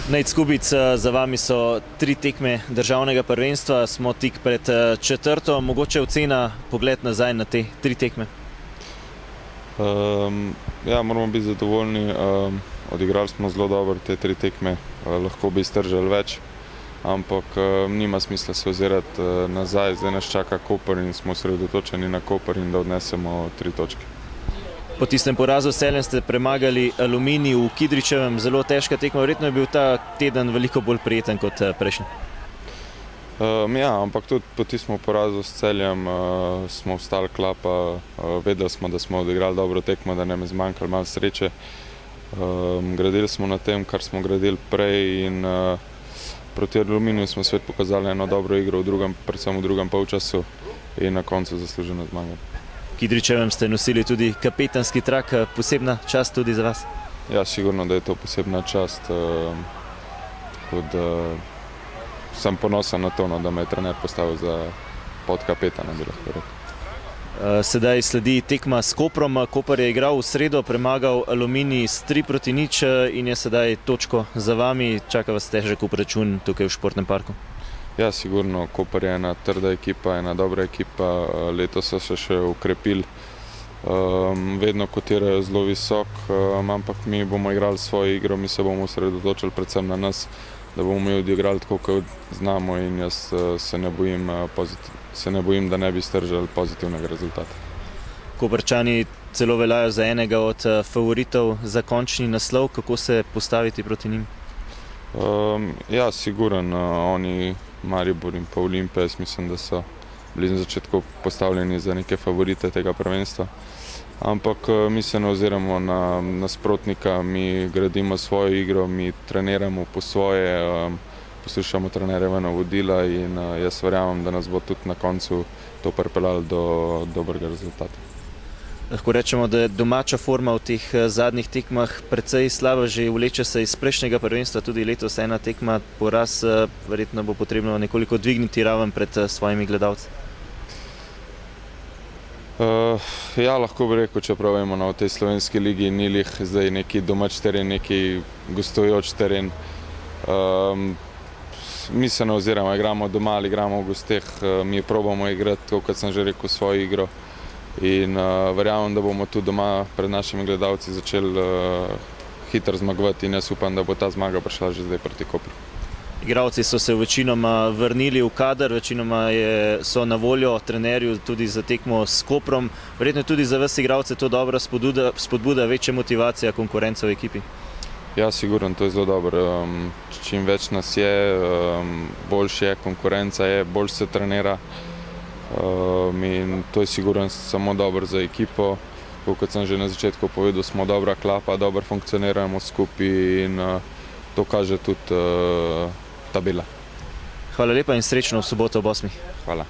Nejc Skubic, za vami so 3 tekme državnega prvenstva, smo tik pred 4. Mogoče ocena, pogled nazaj na te 3 tekme? Ja, moramo biti zadovoljni. Odigrali smo zelo dobro te 3 tekme, lahko bi iztržali več, ampak nima smisla se ozirati nazaj. Zdaj nas čaka Koper in smo osredotočeni na Koper in da odnesemo 3 točke. Po tistem porazu s Celjem ste premagali Aluminij v Kidričevem, zelo težka tekma. Verjetno je bil ta teden veliko bolj prijeten kot prejšnji. Ja, ampak tudi po tistem porazu s Celjem smo vstali klapa, vedeli smo, da smo odigrali dobro tekmo, da nam je zmanjkalo malo sreče. Gradili smo na tem, kar smo gradili prej in proti Aluminiju smo svet pokazali eno dobro igro, predvsem v drugem polčasu in na koncu zasluženo zmagali. V Kidričevem ste nosili tudi kapetanski trak, posebna čast tudi za vas? Ja, sigurno, da je to posebna čast. Tako da sem ponosen na to, da me je trener postavil za podkapetana, bi lahko rekel. Sedaj sledi tekma s Koprom. Koper je igral v sredo, premagal Aluminij s 3-0 in je sedaj točko za vami. Čaka vas težek obračun tukaj v Športnem parku? Ja, sigurno. Koper je ena trda ekipa, ena dobra ekipa. Letos so se še ukrepili. Vedno kotirajo zelo visok, ampak mi bomo igrali svojo igro, mi se bomo osredotočili predvsem na nas, da bomo mi odigrali tako, kot znamo in jaz se ne bojim, da ne bi stržali pozitivnega rezultata. Koprčani celo veljajo za enega od favoritov za končni naslov. Kako se postaviti proti njim? Ja, siguren. Oni, Maribor in pa Olimpija, jaz mislim, da so bili na začetku postavljeni za neke favorite tega prvenstva. Ampak mi se ne oziramo na nasprotnika, mi gradimo svojo igro, mi treniramo po svoje, poslušamo trenerjeva navodila in jaz verjamem, da nas bo tudi na koncu to pripeljalo do dobrega rezultata. Lahko rečemo, da je domača forma v teh zadnjih tekmah precej slaba, že vleče se iz prejšnjega prvenstva, tudi letos ena tekma poraz, verjetno bo potrebno nekoliko dvigniti raven pred svojimi gledalci. Ja, lahko bi rekel, čeprav vemo, v tej slovenski ligi ni lih zdaj neki domač teren, neki gostujoč teren. Mi se ne oziramo, igramo doma ali igramo v gosteh, mi probamo igrati, tako kot sem že rekel, svojo igro. In verjamem, da bomo tudi doma pred našimi gledalci začeli hitro zmagovati in jaz upam, da bo ta zmaga prišla že zdaj proti Kopru. Igralci so se večinoma vrnili v kader, večinoma so na voljo trenerju tudi za tekmo s Koprom. Verjetno tudi za vas igralce to dobra spodbuda, večja motivacija, konkurenca v ekipi? Ja, sigurno, to je zelo dobro. Čim več nas je, boljše je, konkurenca je, bolj se trenira. In to je sigurno samo dobro za ekipo. Kot sem že na začetku povedal, smo dobra klapa, dobro funkcioniramo skupaj in to kaže tudi tabela. Hvala lepa in srečno v soboto ob 8. Hvala.